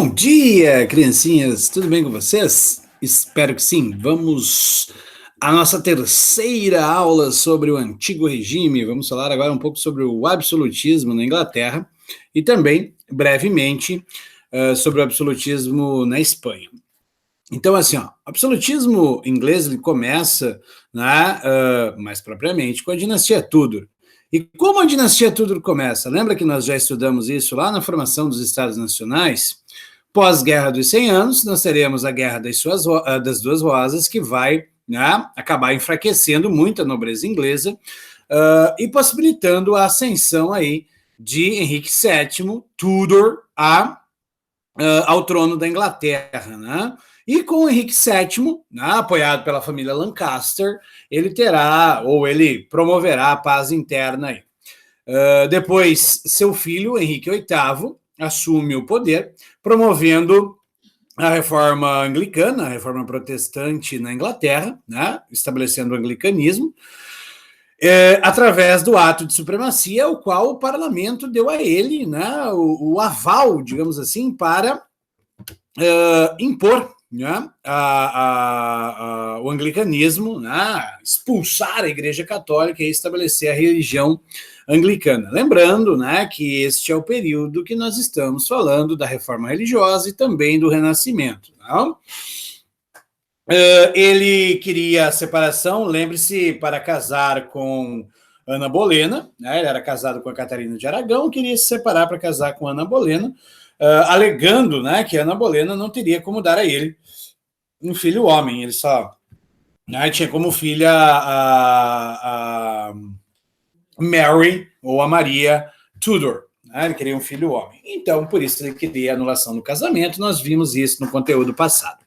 Bom dia, criancinhas, tudo bem com vocês? Espero que sim. Vamos à nossa terceira aula sobre o Antigo Regime. Vamos falar agora um pouco sobre o absolutismo na Inglaterra e também, brevemente, sobre o absolutismo na Espanha. Então, assim, o absolutismo inglês ele começa, né, mais propriamente, com a dinastia Tudor. E como a dinastia Tudor começa? Lembra que nós já estudamos isso lá na formação dos Estados Nacionais? Pós-Guerra dos 100 Anos, nós teremos a Guerra das Duas Rosas, que vai, né, acabar enfraquecendo muito a nobreza inglesa e possibilitando a ascensão aí de Henrique VII, Tudor, ao trono da Inglaterra, né? E com o Henrique VII, né, apoiado pela família Lancaster, ele terá, ou ele promoverá a paz interna aí. Depois, seu filho, Henrique VIII, assume o poder, promovendo a reforma anglicana, a reforma protestante na Inglaterra, né, estabelecendo o anglicanismo, através do ato de supremacia, o qual o parlamento deu a ele, né, o aval, digamos assim, para impor, né, o anglicanismo, né, expulsar a Igreja Católica e estabelecer a religião anglicana. Lembrando, né, que este é o período que nós estamos falando da reforma religiosa e também do Renascimento. Não? Ele queria a separação, lembre-se, para casar com Ana Bolena, né, ele era casado com a Catarina de Aragão, queria se separar para casar com Ana Bolena, alegando, né, que Ana Bolena não teria como dar a ele um filho homem, ele só, né, tinha como filha a Mary, ou a Maria Tudor, né, ele queria um filho homem. Então, por isso ele queria a anulação do casamento, nós vimos isso no conteúdo passado.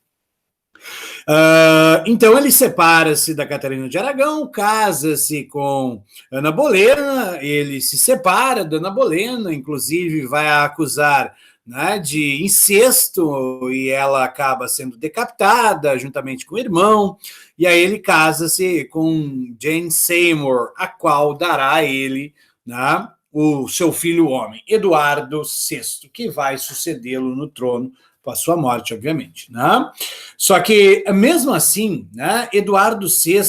Então ele separa-se da Catarina de Aragão, casa-se com Ana Bolena, ele se separa da Ana Bolena, inclusive vai a acusar, né, de incesto, e ela acaba sendo decapitada juntamente com o irmão, e aí ele casa-se com Jane Seymour, a qual dará a ele, né, o seu filho homem, Eduardo VI, que vai sucedê-lo no trono com a sua morte, obviamente, né? Só que, mesmo assim, né, Eduardo VI,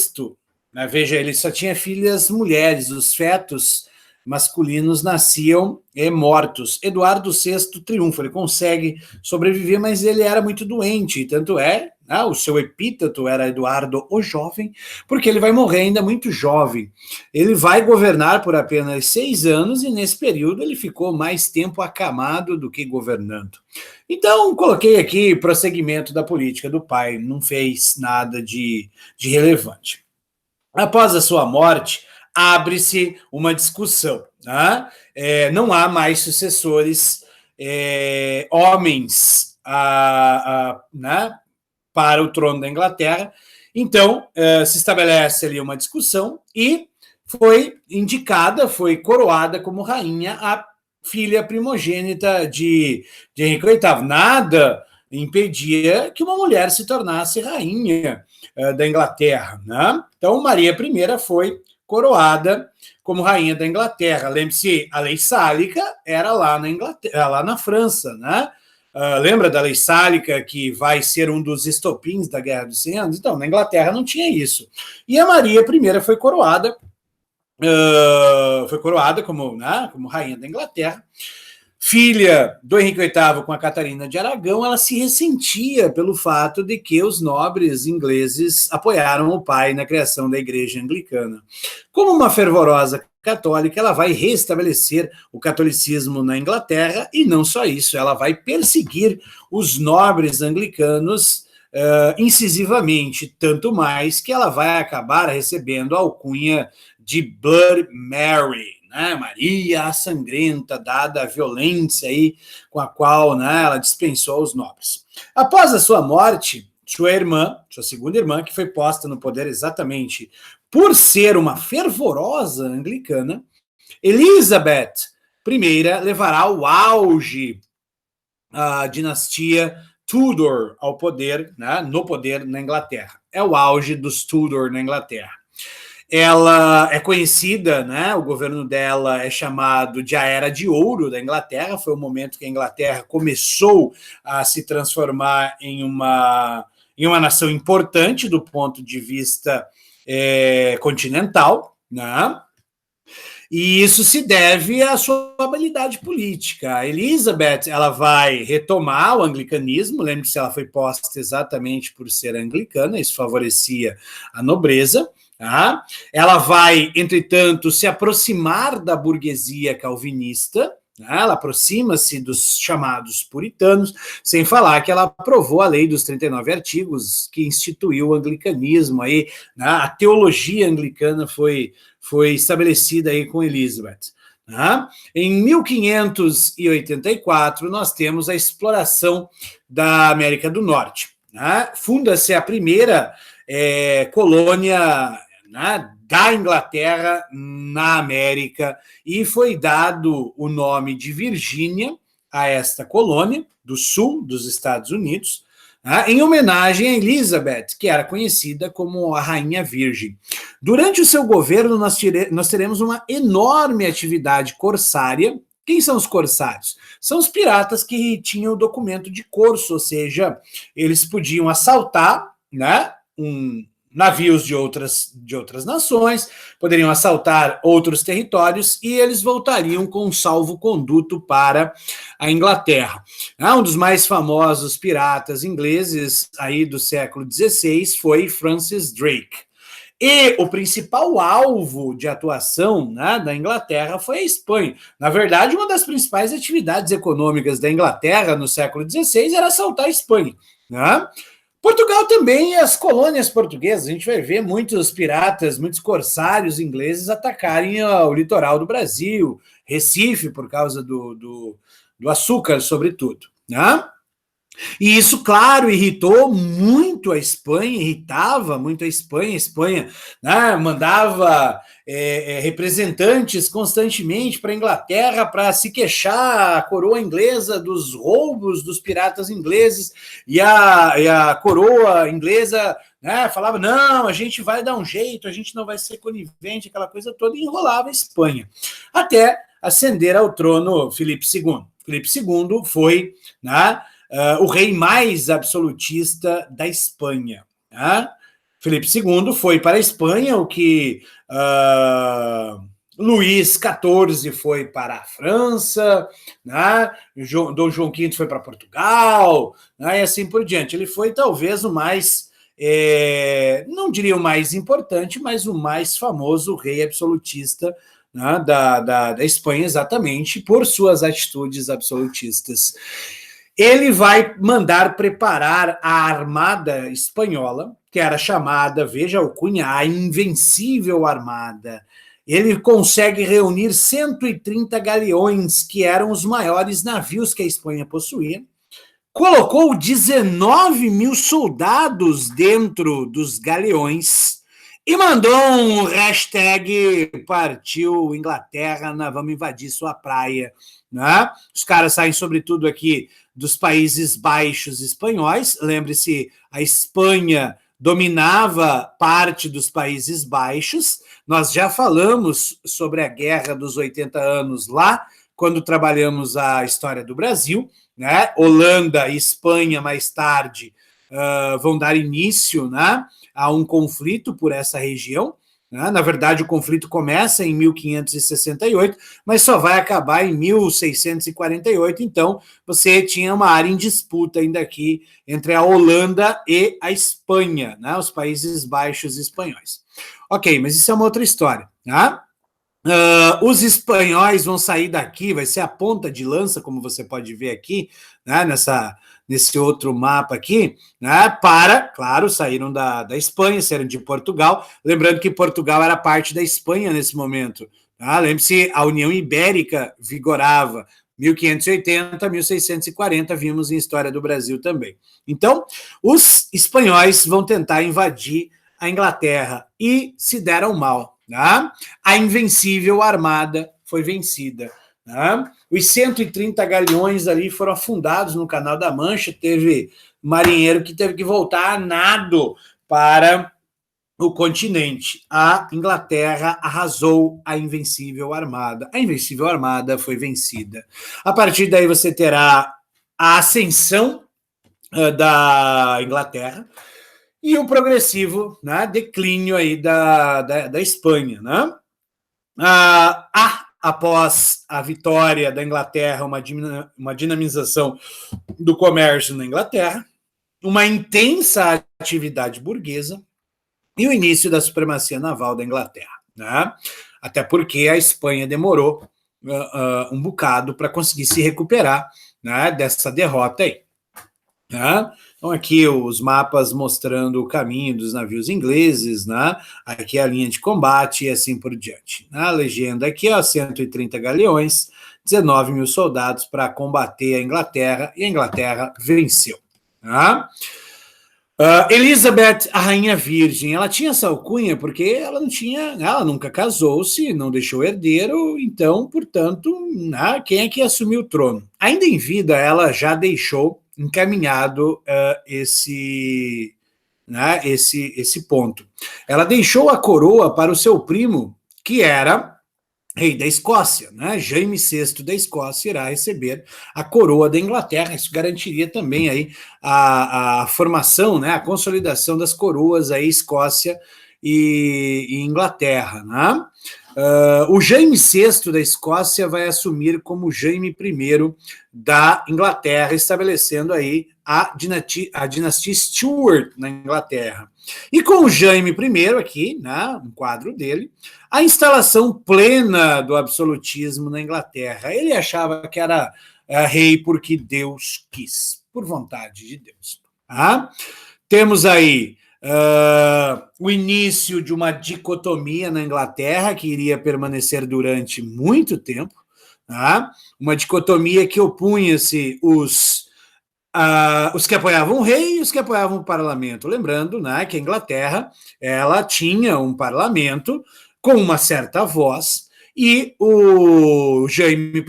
né, veja, ele só tinha filhas mulheres, os fetos masculinos nasciam mortos. Eduardo VI triunfa, ele consegue sobreviver, mas ele era muito doente, tanto é, né, o seu epíteto era Eduardo o Jovem, porque ele vai morrer ainda muito jovem. Ele vai governar por apenas 6 anos e nesse período ele ficou mais tempo acamado do que governando. Então, coloquei aqui prosseguimento da política do pai, não fez nada de relevante. Após a sua morte, abre-se uma discussão. Né? Não há mais sucessores homens né, para o trono da Inglaterra. Então, se estabelece ali uma discussão e foi indicada, foi coroada como rainha a filha primogênita de Henrique VIII. Nada impedia que uma mulher se tornasse rainha da Inglaterra. Né? Então, Maria I foi coroada como rainha da Inglaterra. Lembre-se, a lei sálica era lá na Inglaterra, lá na França, né? Lembra da lei sálica, que vai ser um dos estopins da Guerra dos 100 Anos? Então, na Inglaterra não tinha isso. E a Maria I foi coroada como, né, como rainha da Inglaterra. Filha do Henrique VIII com a Catarina de Aragão, ela se ressentia pelo fato de que os nobres ingleses apoiaram o pai na criação da igreja anglicana. Como uma fervorosa católica, ela vai restabelecer o catolicismo na Inglaterra e não só isso, ela vai perseguir os nobres anglicanos incisivamente, tanto mais que ela vai acabar recebendo a alcunha de Bloody Mary, né, Maria a Sangrenta, dada a violência aí com a qual, né, ela dispensou os nobres. Após a sua morte, sua segunda irmã, que foi posta no poder exatamente por ser uma fervorosa anglicana, Elizabeth I levará ao auge a dinastia Tudor ao poder, né, no poder na Inglaterra. É o auge dos Tudor na Inglaterra. Ela é conhecida, né? O governo dela é chamado de a Era de Ouro da Inglaterra. Foi o momento que a Inglaterra começou a se transformar em uma nação importante do ponto de vista continental, né? E isso se deve à sua habilidade política. A Elizabeth, ela vai retomar o anglicanismo, lembre-se, ela foi posta exatamente por ser anglicana, isso favorecia a nobreza. Tá? Ela vai, entretanto, se aproximar da burguesia calvinista, ela aproxima-se dos chamados puritanos, sem falar que ela aprovou a lei dos 39 artigos que instituiu o anglicanismo. Aí, né? A teologia anglicana foi estabelecida aí com Elizabeth. Né? Em 1584, nós temos a exploração da América do Norte. Né? Funda-se a primeira colônia, né, da Inglaterra na América, e foi dado o nome de Virgínia a esta colônia do sul dos Estados Unidos, em homenagem a Elizabeth, que era conhecida como a Rainha Virgem. Durante o seu governo, nós teremos uma enorme atividade corsária. Quem são os corsários? São os piratas que tinham o documento de corso, ou seja, eles podiam assaltar, né, navios de outras nações, poderiam assaltar outros territórios e eles voltariam com um salvo-conduto para a Inglaterra. Um dos mais famosos piratas ingleses aí do século XVI foi Francis Drake. E o principal alvo de atuação, né, da Inglaterra foi a Espanha. Na verdade, uma das principais atividades econômicas da Inglaterra no século XVI era assaltar a Espanha, né? Portugal também e as colônias portuguesas. A gente vai ver muitos piratas, muitos corsários ingleses atacarem o litoral do Brasil, Recife, por causa do açúcar, sobretudo. Né? E isso, claro, irritou muito a Espanha, irritava muito a Espanha. A Espanha, né, mandava representantes constantemente para a Inglaterra para se queixar a coroa inglesa dos roubos dos piratas ingleses, e a coroa inglesa, né, falava, não, a gente vai dar um jeito, a gente não vai ser conivente, aquela coisa toda, e enrolava a Espanha. Até ascender ao trono Filipe II. Filipe II foi, né, o rei mais absolutista da Espanha. Né? Filipe II foi para a Espanha, o que Luís XIV foi para a França, né? Dom João V foi para Portugal, né? E assim por diante. Ele foi talvez o mais, não diria o mais importante, mas o mais famoso rei absolutista, né, da Espanha, exatamente por suas atitudes absolutistas. Ele vai mandar preparar a armada espanhola, que era chamada, veja a alcunha, a Invencível Armada. Ele consegue reunir 130 galeões, que eram os maiores navios que a Espanha possuía, colocou 19 mil soldados dentro dos galeões e mandou um hashtag partiu Inglaterra, nós vamos invadir sua praia. Né? Os caras saem sobretudo aqui dos Países Baixos espanhóis. Lembre-se, a Espanha dominava parte dos Países Baixos. Nós já falamos sobre a Guerra dos 80 anos lá, quando trabalhamos a história do Brasil. Né? Holanda e Espanha, mais tarde, vão dar início, né, a um conflito por essa região. Na verdade, o conflito começa em 1568, mas só vai acabar em 1648, então você tinha uma área em disputa ainda aqui entre a Holanda e a Espanha, né? Os Países Baixos espanhóis. Ok, mas isso é uma outra história. Né? Os espanhóis vão sair daqui, vai ser a ponta de lança, como você pode ver aqui, né, nesse outro mapa aqui, né, claro, saíram da Espanha, saíram de Portugal, lembrando que Portugal era parte da Espanha nesse momento. Tá? Lembre-se, a União Ibérica vigorava, 1580, 1640, vimos em História do Brasil também. Então, os espanhóis vão tentar invadir a Inglaterra e se deram mal. Né? A Invencível Armada foi vencida. Né? Os 130 galeões ali foram afundados no Canal da Mancha, teve marinheiro que teve que voltar a nado para o continente. A Inglaterra arrasou a Invencível Armada. A Invencível Armada foi vencida. A partir daí você terá a ascensão da Inglaterra e o progressivo, né, declínio aí da Espanha. Né? Após a vitória da Inglaterra, uma dinamização do comércio na Inglaterra, uma intensa atividade burguesa e o início da supremacia naval da Inglaterra. Né? Até porque a Espanha demorou um bocado para conseguir se recuperar, né, dessa derrota aí. Né? Então, aqui os mapas mostrando o caminho dos navios ingleses, né? Aqui a linha de combate e assim por diante. A legenda aqui, 130 galeões, 19 mil soldados para combater a Inglaterra, e a Inglaterra venceu. Né? Elizabeth, a Rainha Virgem, ela tinha essa alcunha porque ela nunca casou-se, não deixou herdeiro, então, portanto, né, quem é que assumiu o trono? Ainda em vida, ela já deixou encaminhado esse ponto. Ela deixou a coroa para o seu primo, que era rei da Escócia, né? Jaime VI da Escócia irá receber a coroa da Inglaterra. Isso garantiria também aí a formação, né, a consolidação das coroas aí, Escócia e Inglaterra, né? O Jaime VI da Escócia vai assumir como Jaime I da Inglaterra, estabelecendo aí a dinastia Stuart na Inglaterra. E com o Jaime I aqui, né, um quadro dele, a instalação plena do absolutismo na Inglaterra. Ele achava que era rei porque Deus quis, por vontade de Deus. Tá? Temos aí o início de uma dicotomia na Inglaterra que iria permanecer durante muito tempo, tá? Uma dicotomia que opunha-se os que apoiavam o rei e os que apoiavam o parlamento. Lembrando, né, que a Inglaterra ela tinha um parlamento com uma certa voz, e o Jaime I,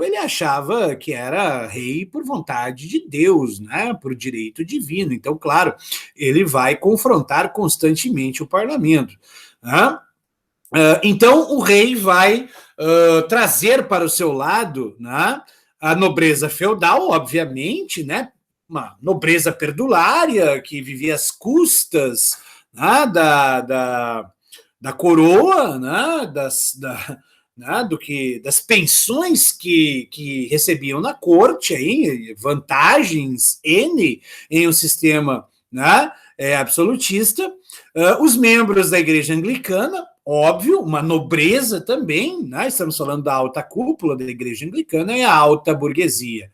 ele achava que era rei por vontade de Deus, né, por direito divino. Então, claro, ele vai confrontar constantemente o parlamento. Né? Então, o rei vai trazer para o seu lado, né, a nobreza feudal, obviamente, né, uma nobreza perdulária que vivia às custas, né, da coroa, né, das pensões que recebiam na corte, aí, vantagens N em um sistema, né, absolutista. Os membros da igreja anglicana, óbvio, uma nobreza também, né? Estamos falando da alta cúpula da igreja anglicana e a alta burguesia,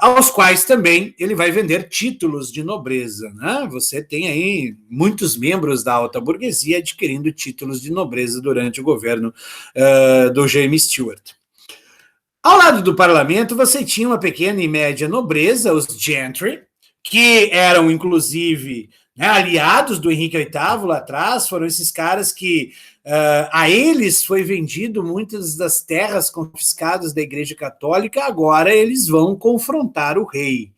aos quais também ele vai vender títulos de nobreza. Né? Você tem aí muitos membros da alta burguesia adquirindo títulos de nobreza durante o governo do Jaime Stuart. Ao lado do parlamento, você tinha uma pequena e média nobreza, os gentry, que eram, inclusive, né, aliados do Henrique VIII lá atrás. Foram esses caras que a eles foi vendido muitas das terras confiscadas da Igreja Católica. Agora eles vão confrontar o rei.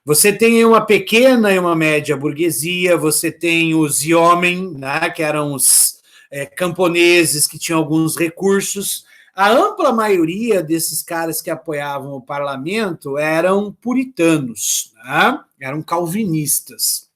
Você tem uma pequena e uma média burguesia, você tem os yeomen, né, que eram os camponeses que tinham alguns recursos. A ampla maioria desses caras que apoiavam o parlamento eram puritanos, né? Eram calvinistas.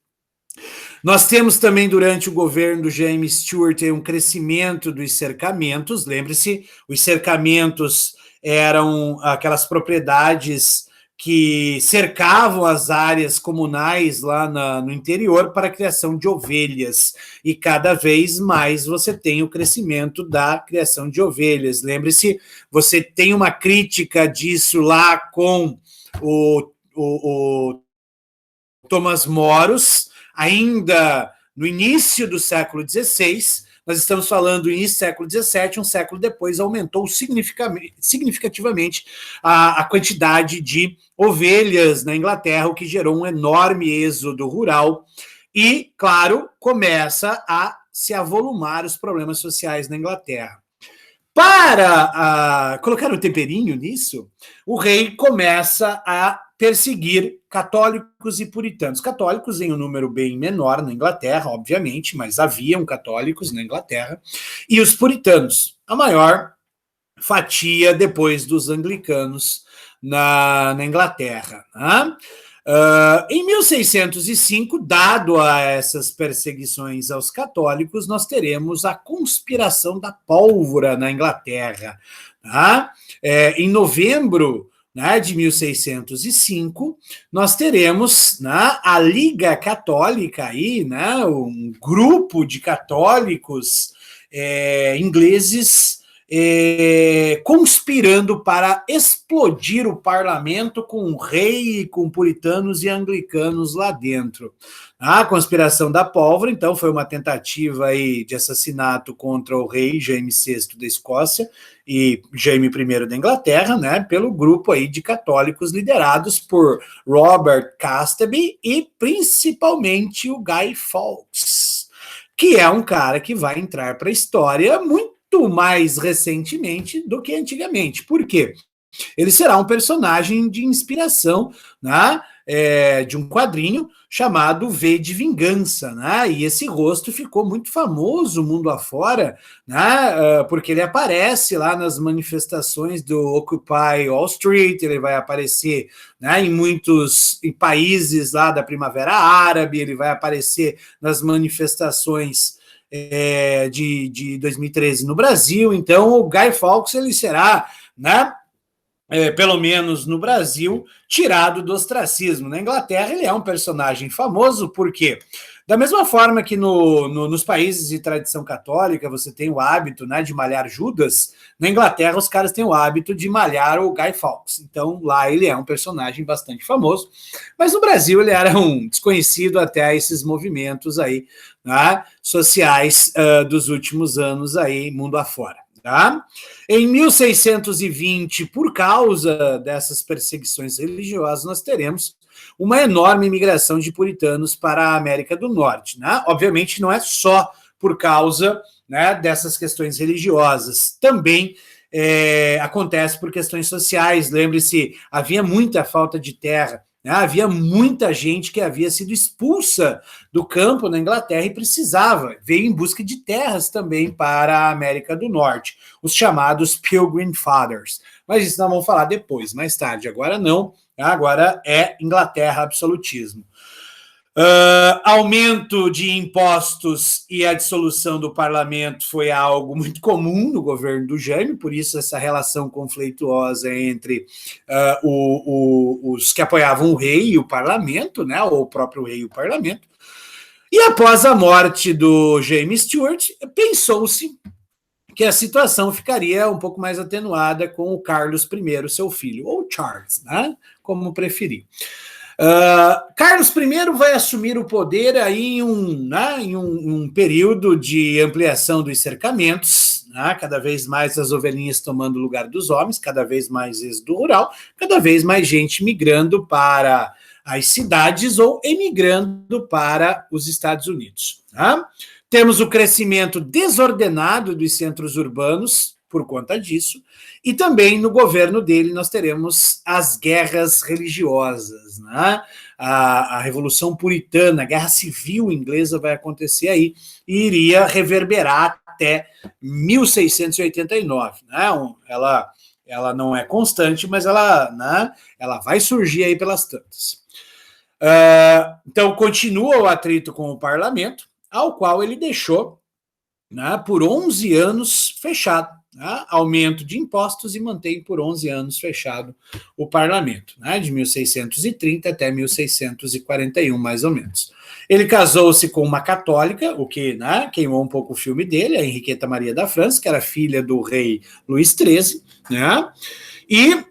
Nós temos também, durante o governo do Jaime Stuart, um crescimento dos cercamentos. Lembre-se, os cercamentos eram aquelas propriedades que cercavam as áreas comunais lá no interior para a criação de ovelhas. E cada vez mais você tem o crescimento da criação de ovelhas. Lembre-se, você tem uma crítica disso lá com o Thomas Moros, ainda no início do século XVI. Nós estamos falando do início do século XVII, um século depois aumentou significativamente a quantidade de ovelhas na Inglaterra, o que gerou um enorme êxodo rural e, claro, começa a se avolumar os problemas sociais na Inglaterra. Para colocar um temperinho nisso, o rei começa a perseguir católicos e puritanos. Católicos em um número bem menor na Inglaterra, obviamente, mas haviam católicos na Inglaterra, e os puritanos, a maior fatia depois dos anglicanos na Inglaterra. Né? Em 1605, dado a essas perseguições aos católicos, nós teremos a conspiração da pólvora na Inglaterra. Tá? Em novembro, né, de 1605, nós teremos, né, a Liga Católica, aí, né, um grupo de católicos ingleses conspirando para explodir o parlamento com o rei, com puritanos e anglicanos lá dentro. A conspiração da pólvora, então, foi uma tentativa aí de assassinato contra o rei Jaime VI da Escócia e Jaime I da Inglaterra, né, pelo grupo aí de católicos liderados por Robert Casterby e principalmente o Guy Fawkes, que é um cara que vai entrar para a história muito mais recentemente do que antigamente. Por quê? Ele será um personagem de inspiração, né, de um quadrinho chamado V de Vingança, né? E esse rosto ficou muito famoso mundo afora, né? Porque ele aparece lá nas manifestações do Occupy Wall Street, ele vai aparecer, né, em muitos países lá da Primavera Árabe, ele vai aparecer nas manifestações de 2013 no Brasil. Então o Guy Fawkes ele será, né, pelo menos no Brasil, tirado do ostracismo. Na Inglaterra ele é um personagem famoso, porque da mesma forma que nos países de tradição católica você tem o hábito, né, de malhar Judas, na Inglaterra os caras têm o hábito de malhar o Guy Fawkes. Então lá ele é um personagem bastante famoso, mas no Brasil ele era um desconhecido até esses movimentos aí, né, sociais dos últimos anos aí, mundo afora. Tá? Em 1620, por causa dessas perseguições religiosas, nós teremos uma enorme imigração de puritanos para a América do Norte. Né? Obviamente, não é só por causa, né, dessas questões religiosas, também acontece por questões sociais. Lembre-se, havia muita falta de terra. Havia muita gente que havia sido expulsa do campo na Inglaterra e precisava, veio em busca de terras também para a América do Norte, os chamados Pilgrim Fathers. Mas isso nós vamos falar depois, mais tarde. Agora não, agora é Inglaterra absolutismo. Aumento de impostos e a dissolução do parlamento foi algo muito comum no governo do Jaime, por isso essa relação conflituosa entre os que apoiavam o rei e o parlamento, né, ou o próprio rei e o parlamento. E após a morte do James Stewart, pensou-se que a situação ficaria um pouco mais atenuada com o Carlos I, seu filho, ou Charles, né, como preferir. Carlos I vai assumir o poder aí em um período de ampliação dos cercamentos, né? Cada vez mais as ovelhinhas tomando o lugar dos homens, cada vez mais êxodo rural, cada vez mais gente migrando para as cidades ou emigrando para os Estados Unidos. Né? Temos o crescimento desordenado dos centros urbanos, por conta disso, e também no governo dele nós teremos as guerras religiosas, né? A Revolução Puritana, a Guerra Civil Inglesa vai acontecer aí e iria reverberar até 1689, né? Ela não é constante, mas né, ela vai surgir aí pelas tantas. Então continua o atrito com o parlamento, ao qual ele deixou, né, por 11 anos fechado. Né, aumento de impostos e mantém por 11 anos fechado o parlamento, né, de 1630 até 1641, mais ou menos. Ele casou-se com uma católica, o que, né, queimou um pouco o filme dele, a Henriqueta Maria da França, que era filha do rei Luís XIII, né, e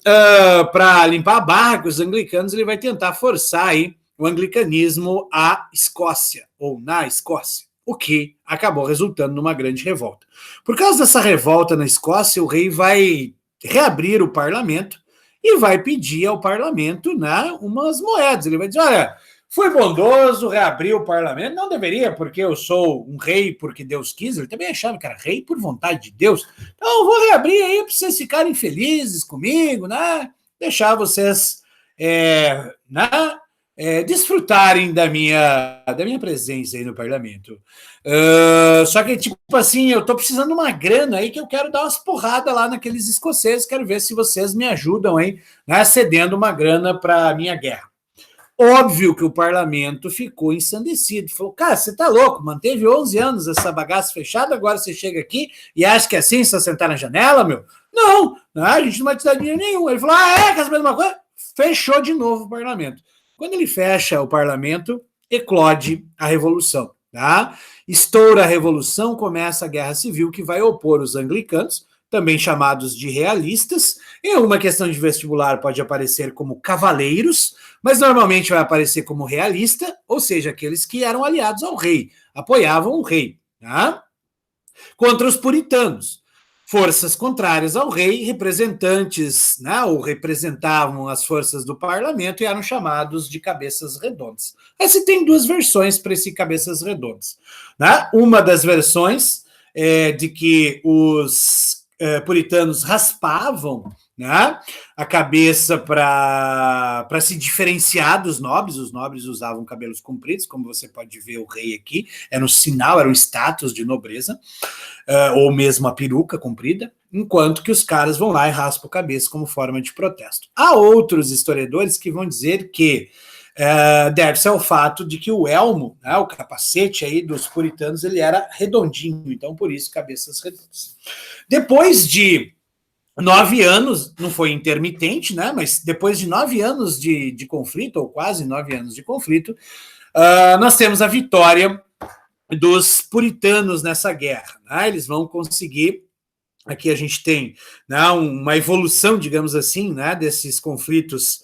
para limpar a barra com os anglicanos, ele vai tentar forçar aí o anglicanismo à Escócia, ou na Escócia, o que acabou resultando numa grande revolta. Por causa dessa revolta na Escócia, o rei vai reabrir o parlamento e vai pedir ao parlamento, né, umas moedas. Ele vai dizer, olha, Foi bondoso, reabriu o parlamento. Não deveria, porque eu sou um rei porque Deus quis. Ele também achava que era rei por vontade de Deus. Então, eu vou reabrir aí para vocês ficarem felizes comigo, né? Deixar vocês né? Desfrutarem da minha presença aí no parlamento. Só que, tipo assim, eu tô precisando de uma grana aí que eu quero dar umas porradas lá naqueles escoceses. Quero ver se vocês me ajudam aí, né? Cedendo uma grana para a minha guerra. Óbvio que o parlamento ficou ensandecido. Falou, cara, você tá louco, manteve 11 anos essa bagaça fechada, agora você chega aqui e acha que é assim, só sentar na janela, meu? Não, a gente não vai te dar dinheiro nenhum. Ele falou, quer saber de uma coisa? Fechou de novo o parlamento. Quando ele fecha o parlamento, eclode a revolução, tá? Estoura a revolução, começa a guerra civil que vai opor os anglicanos, também chamados de realistas. Em uma questão de vestibular pode aparecer como cavaleiros, mas normalmente vai aparecer como realista, ou seja, aqueles que eram aliados ao rei, apoiavam o rei, tá? Contra os puritanos, forças contrárias ao rei, representantes, né, ou representavam as forças do parlamento e eram chamados de cabeças redondas. Aí você tem duas versões para esse cabeças redondas, né? Uma das versões é de que os puritanos raspavam, né, a cabeça para se diferenciar dos nobres. Os nobres usavam cabelos compridos, como você pode ver o rei aqui, era um sinal, era um status de nobreza, ou mesmo a peruca comprida, enquanto que os caras vão lá e raspam a cabeça como forma de protesto. Há outros historiadores que vão dizer que deve-se ao fato de que o elmo, né, o capacete aí dos puritanos, ele era redondinho, então por isso cabeças redondas. Depois de 9 anos, não foi intermitente, né, mas depois de 9 anos de conflito, ou quase 9 anos de conflito, nós temos a vitória dos puritanos nessa guerra, né? Eles vão conseguir. Aqui a gente tem, né, uma evolução, digamos assim, né, desses conflitos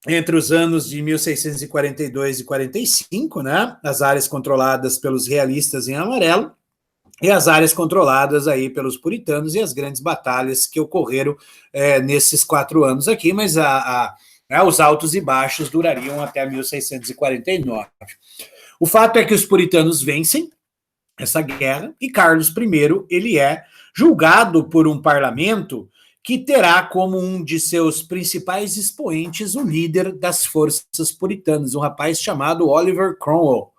entre os anos de 1642 e 45, né, as áreas controladas pelos realistas em amarelo e as áreas controladas aí pelos puritanos, e as grandes batalhas que ocorreram nesses 4 anos aqui, mas os altos e baixos durariam até 1649. O fato é que os puritanos vencem essa guerra e Carlos I, ele é julgado por um parlamento que terá como um de seus principais expoentes o líder das forças puritanas, um rapaz chamado Oliver Cromwell.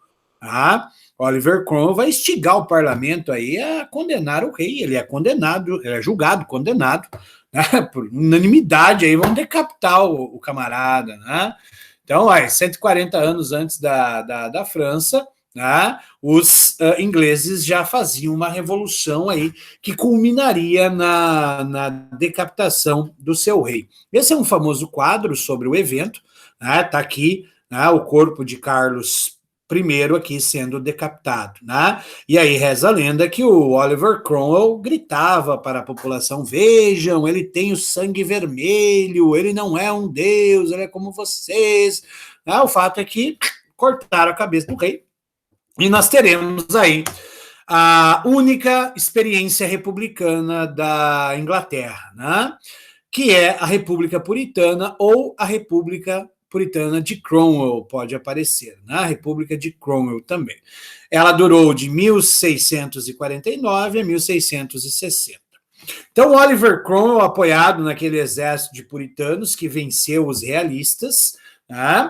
Oliver Cromwell vai instigar o parlamento aí a condenar o rei. Ele é condenado, ele é julgado, condenado, né, por unanimidade, aí vão decapitar o camarada, né? Então, 140 anos antes da França, né, os ingleses já faziam uma revolução aí que culminaria na decapitação do seu rei. Esse é um famoso quadro sobre o evento, né, tá aqui, né, o corpo de Carlos I aqui sendo decapitado, né? E aí reza a lenda que o Oliver Cromwell gritava para a população: vejam, ele tem o sangue vermelho, ele não é um deus, ele é como vocês. O fato é que cortaram a cabeça do rei, e nós teremos aí a única experiência republicana da Inglaterra, né? Que é a República Puritana, ou a República Puritana de Cromwell, pode aparecer, né? A República de Cromwell também. Ela durou de 1649 a 1660. Então, Oliver Cromwell, apoiado naquele exército de puritanos que venceu os realistas, né,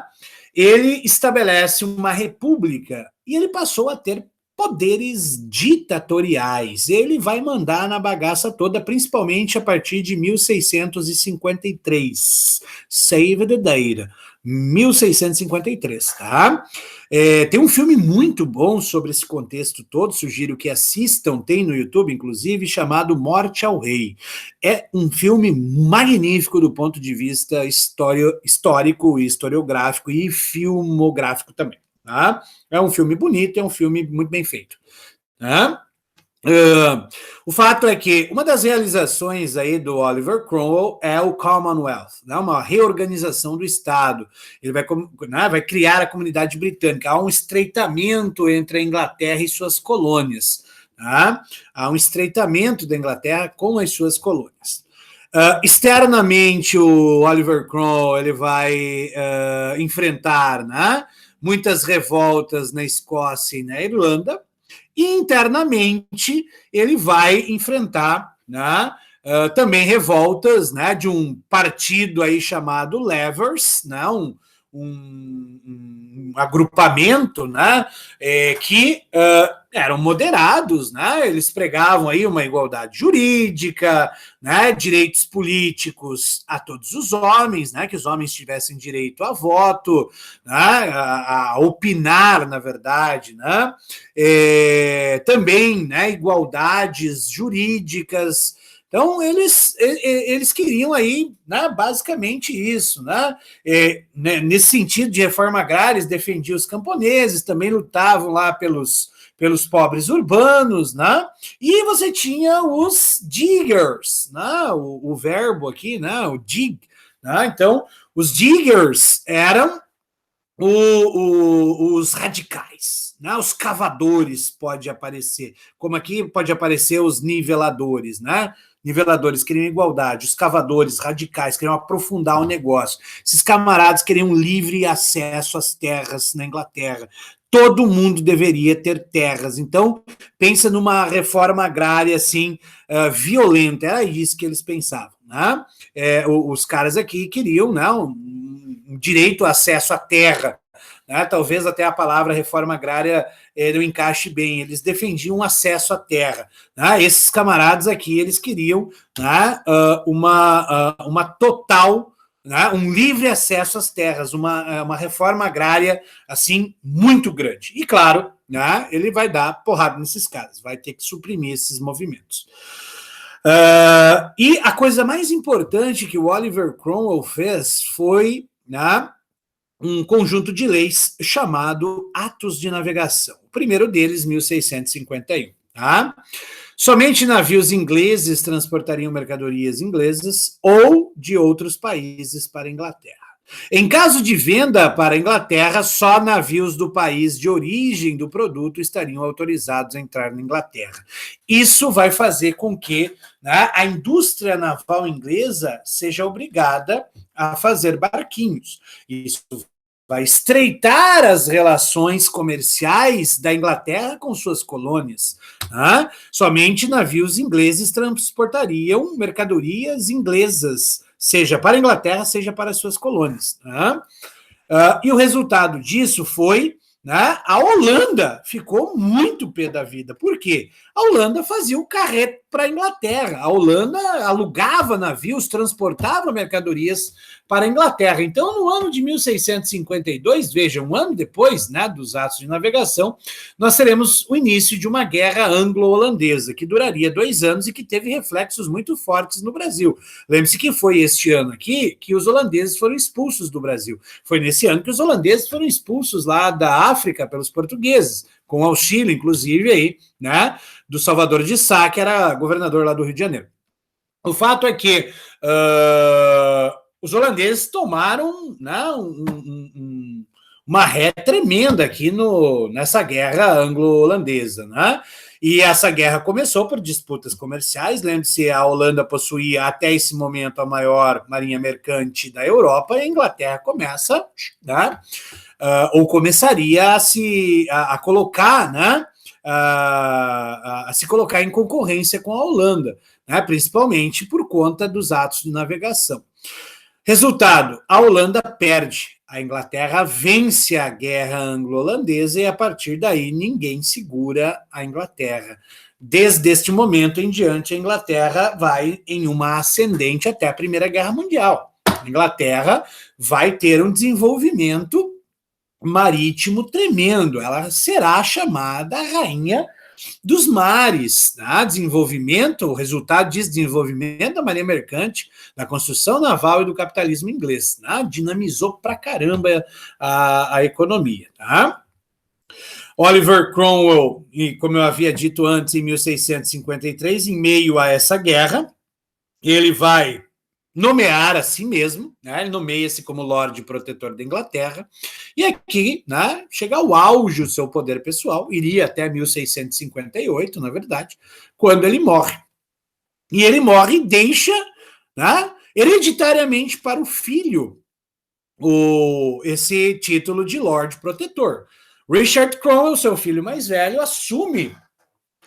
ele estabelece uma república e ele passou a ter poderes ditatoriais. Ele vai mandar na bagaça toda, principalmente a partir de 1653. Save the date. 1653, tá? Tem um filme muito bom sobre esse contexto todo, sugiro que assistam, tem no YouTube, inclusive, chamado Morte ao Rei. É um filme magnífico do ponto de vista histórico, historiográfico e filmográfico também, tá? É um filme bonito, é um filme muito bem feito, tá? O fato é que uma das realizações aí do Oliver Cromwell é o Commonwealth, né, uma reorganização do Estado. Ele vai criar a comunidade britânica. Há um estreitamento entre a Inglaterra e suas colônias. Tá? Há um estreitamento da Inglaterra com as suas colônias. Externamente, o Oliver Cromwell ele vai enfrentar, né, muitas revoltas na Escócia e na Irlanda, e internamente ele vai enfrentar, né, também revoltas, né, de um partido aí chamado Levers, né, um agrupamento, né, que eram moderados, né, eles pregavam aí uma igualdade jurídica, né, direitos políticos a todos os homens, né, que os homens tivessem direito a voto, né, a opinar, na verdade, né, também, né, igualdades jurídicas. Então, eles queriam aí, né, basicamente isso, né? Nesse sentido de reforma agrária, eles defendiam os camponeses, também lutavam lá pelos pobres urbanos, né? E você tinha os diggers, né? O verbo aqui, né? O dig, né? Então, os diggers eram os radicais, né? Os cavadores pode aparecer, como aqui pode aparecer os niveladores, né? Niveladores queriam igualdade, os cavadores radicais queriam aprofundar o negócio. Esses camaradas queriam livre acesso às terras na Inglaterra. Todo mundo deveria ter terras. Então, pensa numa reforma agrária assim, violenta. Era isso que eles pensavam, né? Os caras aqui queriam, né, um direito ao acesso à terra, né? Talvez até a palavra reforma agrária não encaixe bem. Eles defendiam acesso à terra, né? Esses camaradas aqui, eles queriam, né, uma total, né, um livre acesso às terras, uma reforma agrária assim muito grande. E claro, né, ele vai dar porrada nesses caras, vai ter que suprimir esses movimentos. E a coisa mais importante que o Oliver Cromwell fez foi, né, um conjunto de leis chamado Atos de Navegação. O primeiro deles, 1651. Tá? Somente navios ingleses transportariam mercadorias inglesas ou de outros países para a Inglaterra. Em caso de venda para a Inglaterra, só navios do país de origem do produto estariam autorizados a entrar na Inglaterra. Isso vai fazer com que, né, a indústria naval inglesa seja obrigada a fazer barquinhos. Isso vai estreitar as relações comerciais da Inglaterra com suas colônias. Né? Somente navios ingleses transportariam mercadorias inglesas, seja para a Inglaterra, seja para as suas colônias. Né? E o resultado disso foi, né, a Holanda ficou muito pé da vida. Por quê? A Holanda fazia o carreto para a Inglaterra. A Holanda alugava navios, transportava mercadorias para a Inglaterra. Então, no ano de 1652, veja, um ano depois, né, dos atos de navegação, nós teremos o início de uma guerra anglo-holandesa, que duraria 2 anos e que teve reflexos muito fortes no Brasil. Lembre-se que foi este ano aqui que os holandeses foram expulsos do Brasil. Foi nesse ano que os holandeses foram expulsos lá da África pelos portugueses, com auxílio, inclusive, aí, né, do Salvador de Sá, que era governador lá do Rio de Janeiro. O fato é que os holandeses tomaram, né, uma ré tremenda aqui nessa guerra anglo-holandesa, né? E essa guerra começou por disputas comerciais. Lembre-se, a Holanda possuía até esse momento a maior marinha mercante da Europa, e a Inglaterra começa, né, ou começaria a colocar, né, a se colocar em concorrência com a Holanda, né, principalmente por conta dos atos de navegação. Resultado, a Holanda perde, a Inglaterra vence a guerra anglo-holandesa e a partir daí ninguém segura a Inglaterra. Desde este momento em diante, a Inglaterra vai em uma ascendente até a Primeira Guerra Mundial. A Inglaterra vai ter um desenvolvimento marítimo tremendo, ela será chamada a rainha dos mares, né? Desenvolvimento, o resultado disso, desenvolvimento da marinha mercante, da construção naval e do capitalismo inglês, né? Dinamizou pra caramba a economia, tá? Oliver Cromwell, e como eu havia dito antes, em 1653, em meio a essa guerra, ele vai nomear a si mesmo, né? Ele nomeia-se como Lorde Protetor da Inglaterra, e aqui, né, chega ao auge o seu poder pessoal, iria até 1658, na verdade, quando ele morre. E ele morre e deixa, né, hereditariamente para o filho esse título de Lord Protetor. Richard Cromwell, seu filho mais velho, assume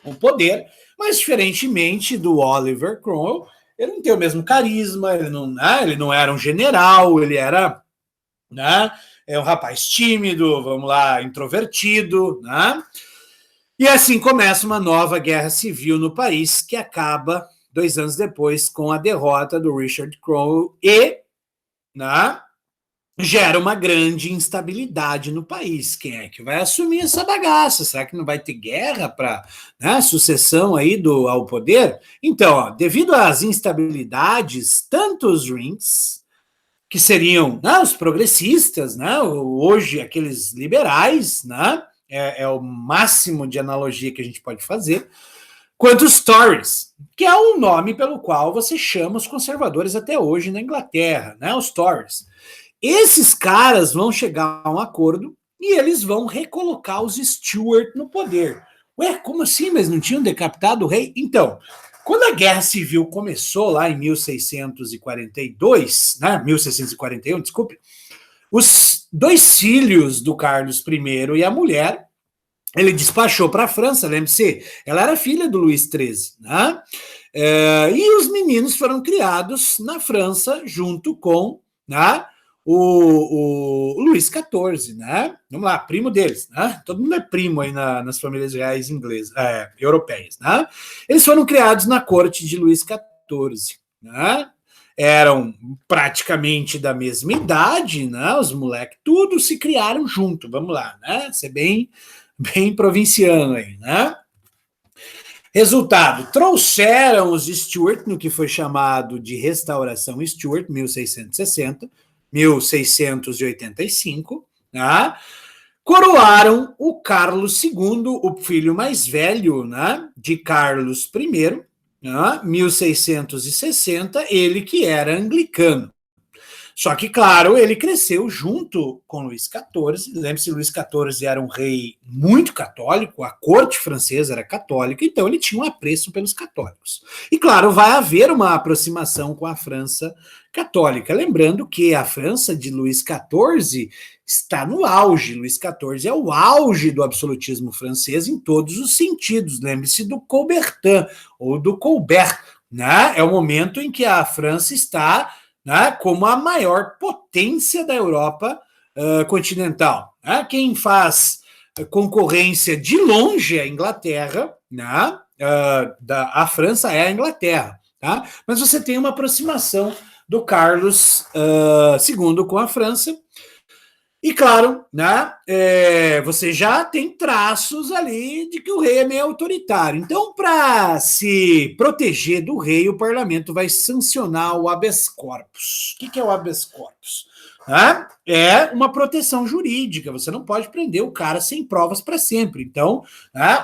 o poder, mas diferentemente do Oliver Cromwell, ele não tem o mesmo carisma, ele não era um general, ele era, né, um rapaz tímido, vamos lá, introvertido, né? E assim começa uma nova guerra civil no país, que acaba 2 anos depois com a derrota do Richard Cromwell e, né, gera uma grande instabilidade no país. Quem é que vai assumir essa bagaça? Será que não vai ter guerra para, né, sucessão aí ao poder? Então, ó, devido às instabilidades, tanto os Rings, que seriam, né, os progressistas, né, hoje aqueles liberais, né, é o máximo de analogia que a gente pode fazer, quanto os Tories, que é o nome pelo qual você chama os conservadores até hoje na Inglaterra, né, os Tories. Esses caras vão chegar a um acordo e eles vão recolocar os Stuart no poder. Ué, como assim? Mas não tinham decapitado o rei? Então, quando a Guerra Civil começou lá em 1642, né, 1641, desculpe, os 2 filhos do Carlos I e a mulher, ele despachou para a França, lembre-se, ela era filha do Luís XIII, né? E os meninos foram criados na França junto com, né, o Luís XIV, né? Vamos lá, primo deles, né? Todo mundo é primo aí nas famílias reais inglesas, europeias, né? Eles foram criados na corte de Luís XIV, né? Eram praticamente da mesma idade, né? Os moleques, tudo se criaram junto, vamos lá, né? Ser bem provinciano aí, né? Resultado, trouxeram os Stuart no que foi chamado de Restauração Stuart, 1660, 1685, né? Coroaram o Carlos II, o filho mais velho, né, de Carlos I, né, 1660, ele que era anglicano. Só que, claro, ele cresceu junto com Luís XIV. Lembre-se, Luís XIV era um rei muito católico, a corte francesa era católica, então ele tinha um apreço pelos católicos. E, claro, vai haver uma aproximação com a França católica. Lembrando que a França de Luís XIV está no auge. Luís XIV é o auge do absolutismo francês em todos os sentidos. Lembre-se do Coubertin ou do Colbert, né? É o momento em que a França está, né, como a maior potência da Europa continental. Né? Quem faz concorrência de longe é a Inglaterra, né? A França é a Inglaterra. Tá? Mas você tem uma aproximação do Carlos II com a França. E claro, né, você já tem traços ali de que o rei é meio autoritário. Então, para se proteger do rei, o parlamento vai sancionar o habeas corpus. O que é o habeas corpus? É uma proteção jurídica, você não pode prender o cara sem provas para sempre. Então,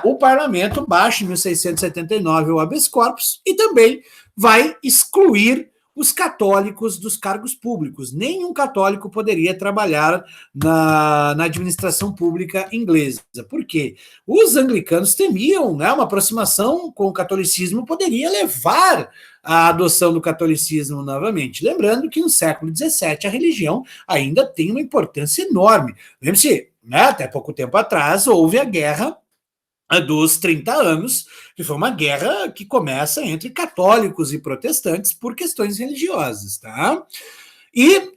o parlamento baixa em 1679 o habeas corpus e também vai excluir os católicos dos cargos públicos. Nenhum católico poderia trabalhar na administração pública inglesa. Por quê? Os anglicanos temiam, né, uma aproximação com o catolicismo poderia levar à adoção do catolicismo novamente. Lembrando que no século XVII a religião ainda tem uma importância enorme. Lembre-se, né, até pouco tempo atrás houve a guerra dos 30 anos, que foi uma guerra que começa entre católicos e protestantes por questões religiosas, tá? E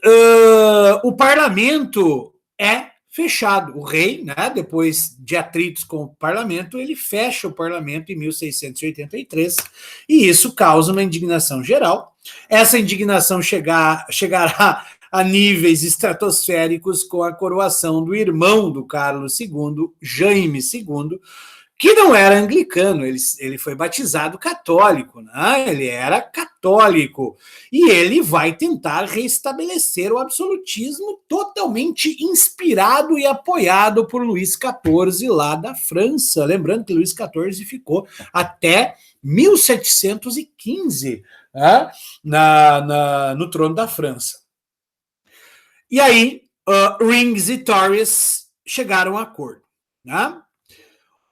o parlamento é fechado. O rei, né, depois de atritos com o parlamento, ele fecha o parlamento em 1683 e isso causa uma indignação geral. Essa indignação chegará a níveis estratosféricos com a coroação do irmão do Carlos II, Jaime II, que não era anglicano, ele foi batizado católico, né? Ele era católico, e ele vai tentar restabelecer o absolutismo totalmente inspirado e apoiado por Luís XIV lá da França, lembrando que Luís XIV ficou até 1715, né? No trono da França. E aí, Rings e Tories chegaram a acordo, né?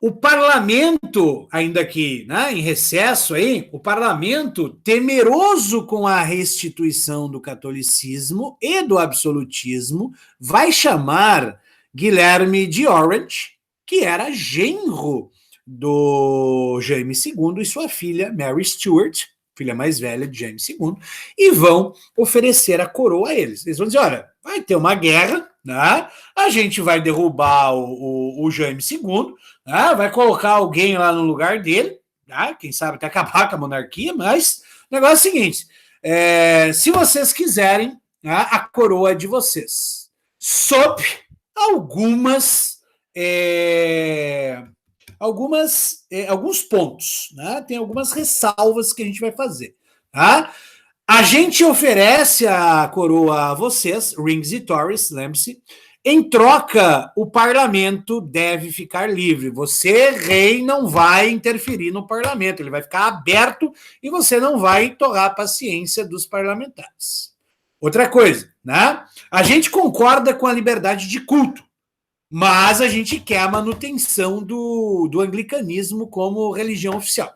O parlamento, ainda que, né, em recesso aí, o parlamento, temeroso com a restituição do catolicismo e do absolutismo, vai chamar Guilherme de Orange, que era genro do Jaime II, e sua filha Mary Stuart, filha mais velha de Jaime II, e vão oferecer a coroa a eles. Eles vão dizer, olha, vai ter uma guerra, né? A gente vai derrubar o Jaime II, né? Vai colocar alguém lá no lugar dele, né? Quem sabe até acabar com a monarquia, mas o negócio é o seguinte, se vocês quiserem, né, a coroa é de vocês, sob alguns pontos, né? Tem algumas ressalvas que a gente vai fazer, tá? A gente oferece a coroa a vocês, Rings e Torres, lembre-se. Em troca, o parlamento deve ficar livre. Você, rei, não vai interferir no parlamento, ele vai ficar aberto e você não vai torrar a paciência dos parlamentares. Outra coisa, né? A gente concorda com a liberdade de culto, mas a gente quer a manutenção do anglicanismo como religião oficial.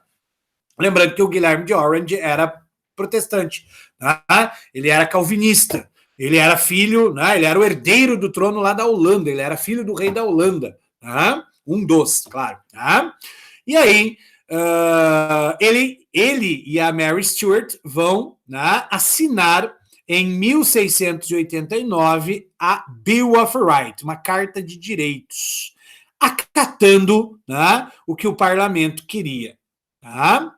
Lembrando que o Guilherme de Orange era protestante, tá? Ele era calvinista, ele era filho, né? Ele era o herdeiro do trono lá da Holanda, ele era filho do rei da Holanda, tá? Um dos, claro. Tá? E aí, ele e a Mary Stuart vão, né, assinar em 1689 a Bill of Rights, uma carta de direitos, acatando, né, o que o parlamento queria. Tá?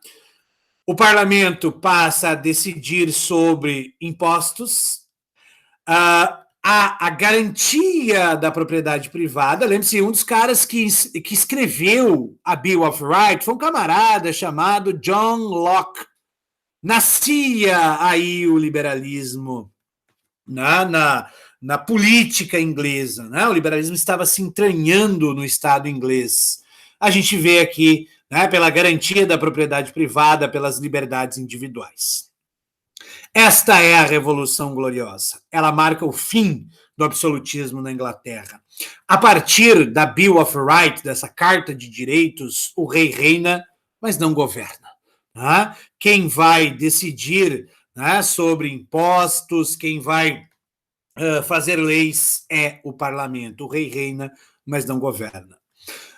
O parlamento passa a decidir sobre impostos, a garantia da propriedade privada. Lembre-se, um dos caras que escreveu a Bill of Rights foi um camarada chamado John Locke. Nascia aí o liberalismo na política inglesa, né? O liberalismo estava se entranhando no Estado inglês. A gente vê aqui, né, pela garantia da propriedade privada, pelas liberdades individuais. Esta é a Revolução Gloriosa. Ela marca o fim do absolutismo na Inglaterra. A partir da Bill of Rights, dessa Carta de Direitos, o rei reina, mas não governa. Né? Quem vai decidir, né, sobre impostos, quem vai fazer leis é o parlamento. O rei reina, mas não governa.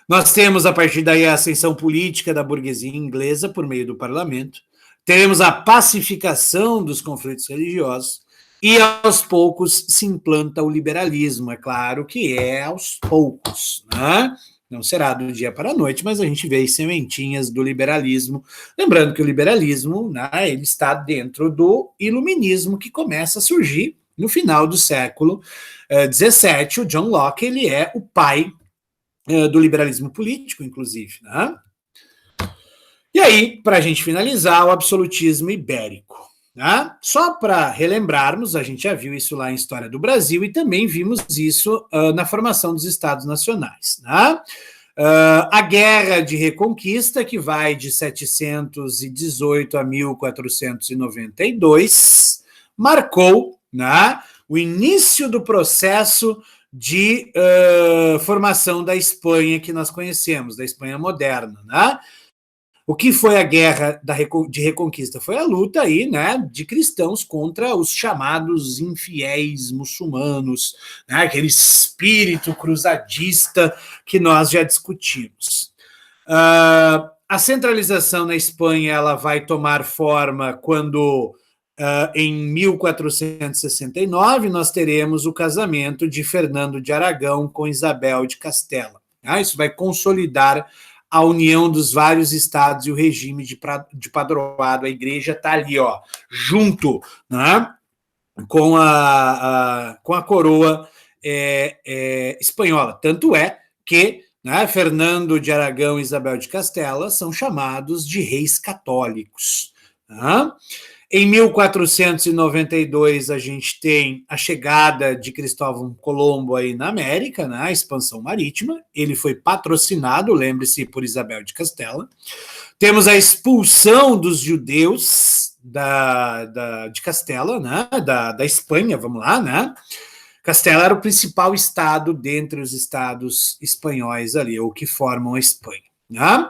Nós temos, a partir daí, a ascensão política da burguesia inglesa por meio do parlamento, teremos a pacificação dos conflitos religiosos e, aos poucos, se implanta o liberalismo. É claro que é aos poucos, né? Não será do dia para a noite, mas a gente vê as sementinhas do liberalismo. Lembrando que o liberalismo, né, ele está dentro do iluminismo que começa a surgir no final do século XVII. O John Locke, ele é o pai do liberalismo político, inclusive. Né? E aí, para a gente finalizar, o absolutismo ibérico. Né? Só para relembrarmos, a gente já viu isso lá em História do Brasil e também vimos isso na formação dos Estados Nacionais. Né? A Guerra de Reconquista, que vai de 718 a 1492, marcou, né, o início do processo de formação da Espanha que nós conhecemos, da Espanha moderna. Né? O que foi a Guerra de Reconquista? Foi a luta aí, né, de cristãos contra os chamados infiéis muçulmanos, né, aquele espírito cruzadista que nós já discutimos. A centralização na Espanha ela vai tomar forma quando, em 1469, nós teremos o casamento de Fernando de Aragão com Isabel de Castela. Isso vai consolidar a união dos vários estados e o regime de padroado. A igreja está ali, ó, junto, né, com a coroa espanhola. Tanto é que, né, Fernando de Aragão e Isabel de Castela são chamados de reis católicos. Né? Em 1492, a gente tem a chegada de Cristóvão Colombo aí na América, né, a expansão marítima. Ele foi patrocinado, lembre-se, por Isabel de Castela. Temos a expulsão dos judeus de Castela, né, da Espanha, vamos lá, né? Castela era o principal estado dentre os estados espanhóis ali, ou que formam a Espanha, né?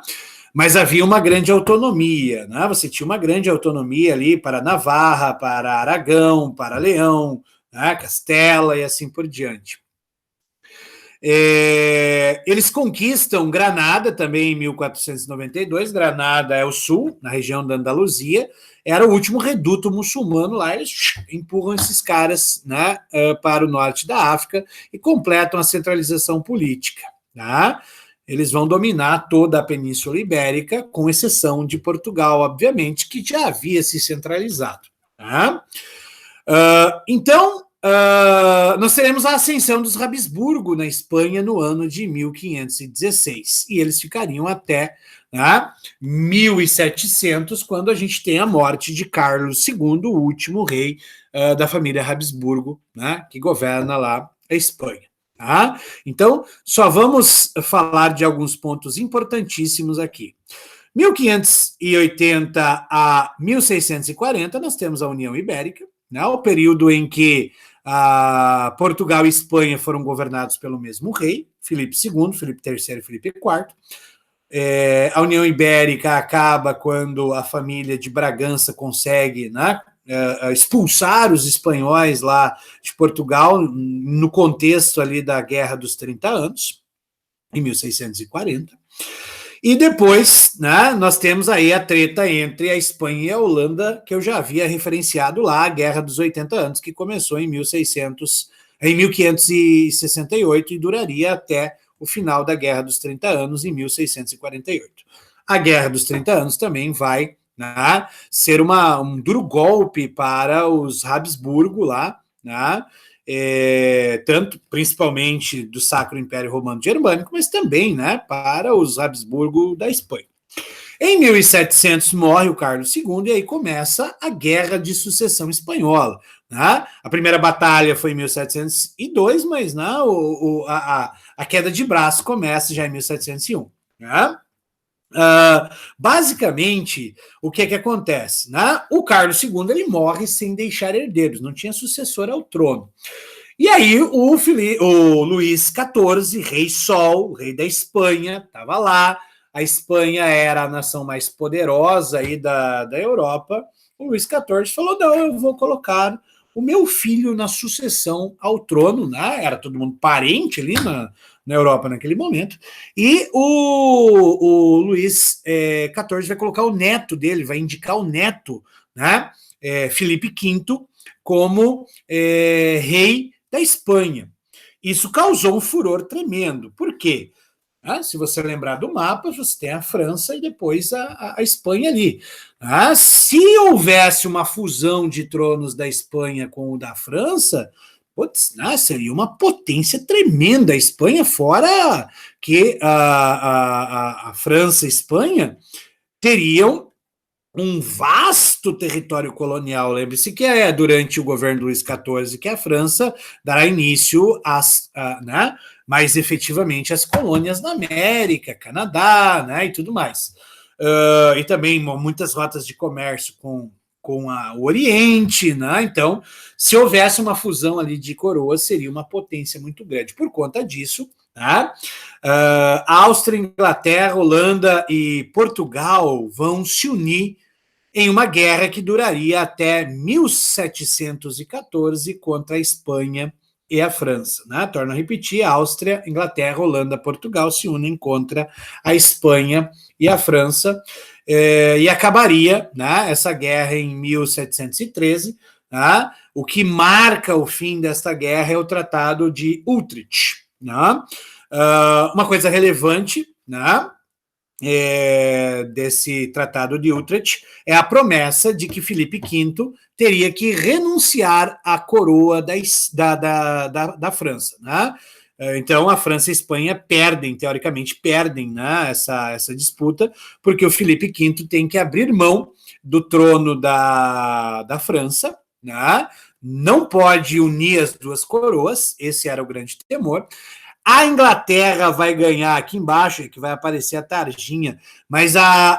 Mas havia uma grande autonomia, né? Você tinha uma grande autonomia ali para Navarra, para Aragão, para Leão, né? Castela e assim por diante. Eles conquistam Granada também em 1492. Granada é o sul, na região da Andaluzia, era o último reduto muçulmano lá. Eles empurram esses caras, né, para o norte da África e completam a centralização política. Tá? Eles vão dominar toda a Península Ibérica, com exceção de Portugal, obviamente, que já havia se centralizado. Tá? Então, nós teremos a ascensão dos Habsburgo na Espanha no ano de 1516, e eles ficariam até 1700, quando a gente tem a morte de Carlos II, o último rei da família Habsburgo, né, que governa lá a Espanha. Tá? Então, só vamos falar de alguns pontos importantíssimos aqui. 1580 a 1640, nós temos a União Ibérica, né, o período em que Portugal e Espanha foram governados pelo mesmo rei, Filipe II, Filipe III e Filipe IV. A União Ibérica acaba quando a família de Bragança consegue, né, expulsar os espanhóis lá de Portugal, no contexto ali da Guerra dos 30 Anos, em 1640. E depois, né, nós temos aí a treta entre a Espanha e a Holanda, que eu já havia referenciado lá, a Guerra dos 80 Anos, que começou em 1568 e duraria até o final da Guerra dos 30 Anos, em 1648. A Guerra dos 30 Anos também vai, né, ser um duro golpe para os Habsburgo lá, né, tanto principalmente do Sacro Império Romano Germânico, mas também, né, para os Habsburgo da Espanha. Em 1700 morre o Carlos II e aí começa a Guerra de Sucessão Espanhola. Né? A primeira batalha foi em 1702, mas né, a queda de braço começa já em 1701. Né? Basicamente, o que acontece? Né? O Carlos II ele morre sem deixar herdeiros, não tinha sucessor ao trono. E aí o Luís XIV, rei Sol, rei da Espanha, estava lá. A Espanha era a nação mais poderosa aí da Europa. O Luís XIV falou, não, eu vou colocar o meu filho na sucessão ao trono, né? Era todo mundo parente ali na Europa naquele momento, e o Luís XIV vai colocar o neto dele, vai indicar o neto, né, Filipe V, como rei da Espanha. Isso causou um furor tremendo. Por quê? Se você lembrar do mapa, você tem a França e depois a Espanha ali. Se houvesse uma fusão de tronos da Espanha com o da França, seria uma potência tremenda. A Espanha, fora que a França e a Espanha teriam um vasto território colonial. Lembre-se que é durante o governo de Luís XIV que a França dará início né, mais efetivamente às colônias na América, Canadá, né, e tudo mais. E também muitas rotas de comércio com o Oriente, né? Então, se houvesse uma fusão ali de coroas, seria uma potência muito grande. Por conta disso, né? Áustria, Inglaterra, Holanda e Portugal vão se unir em uma guerra que duraria até 1714 contra a Espanha e a França. Né? Torno a repetir, a Áustria, Inglaterra, Holanda, Portugal se unem contra a Espanha e a França, e acabaria, né, essa guerra em 1713. Né? O que marca o fim desta guerra é o Tratado de Utrecht. Né? Uma coisa relevante, né, desse Tratado de Utrecht é a promessa de que Filipe V teria que renunciar à coroa da França. Né? Então, a França e a Espanha teoricamente perdem, né, essa disputa, porque o Filipe V tem que abrir mão do trono da França, né? Não pode unir as duas coroas, esse era o grande temor. A Inglaterra vai ganhar aqui embaixo, que vai aparecer a tarjinha, mas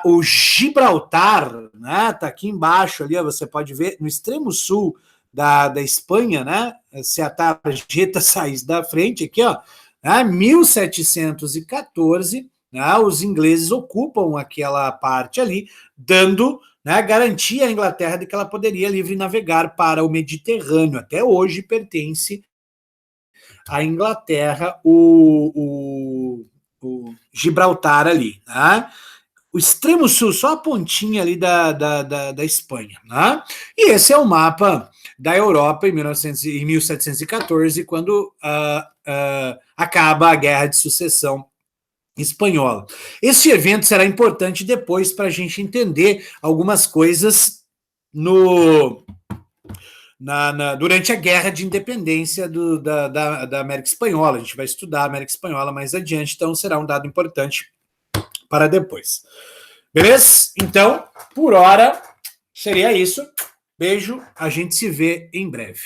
o Gibraltar, né, tá aqui embaixo ali, ó, você pode ver no extremo sul da Espanha, né? Se a tarjeta saísse da frente, aqui, ó, né? 1714, né? Os ingleses ocupam aquela parte ali, dando, né, garantia à Inglaterra de que ela poderia livre navegar para o Mediterrâneo. Até hoje pertence à Inglaterra o Gibraltar ali, né? O extremo sul, só a pontinha ali da Espanha. Né? E esse é o mapa da Europa em 1714, quando acaba a Guerra de Sucessão Espanhola. Esse evento será importante depois para a gente entender algumas coisas durante a Guerra de Independência da América Espanhola. A gente vai estudar a América Espanhola mais adiante, então será um dado importante para depois. Beleza? Então, por hora, seria isso. Beijo, a gente se vê em breve.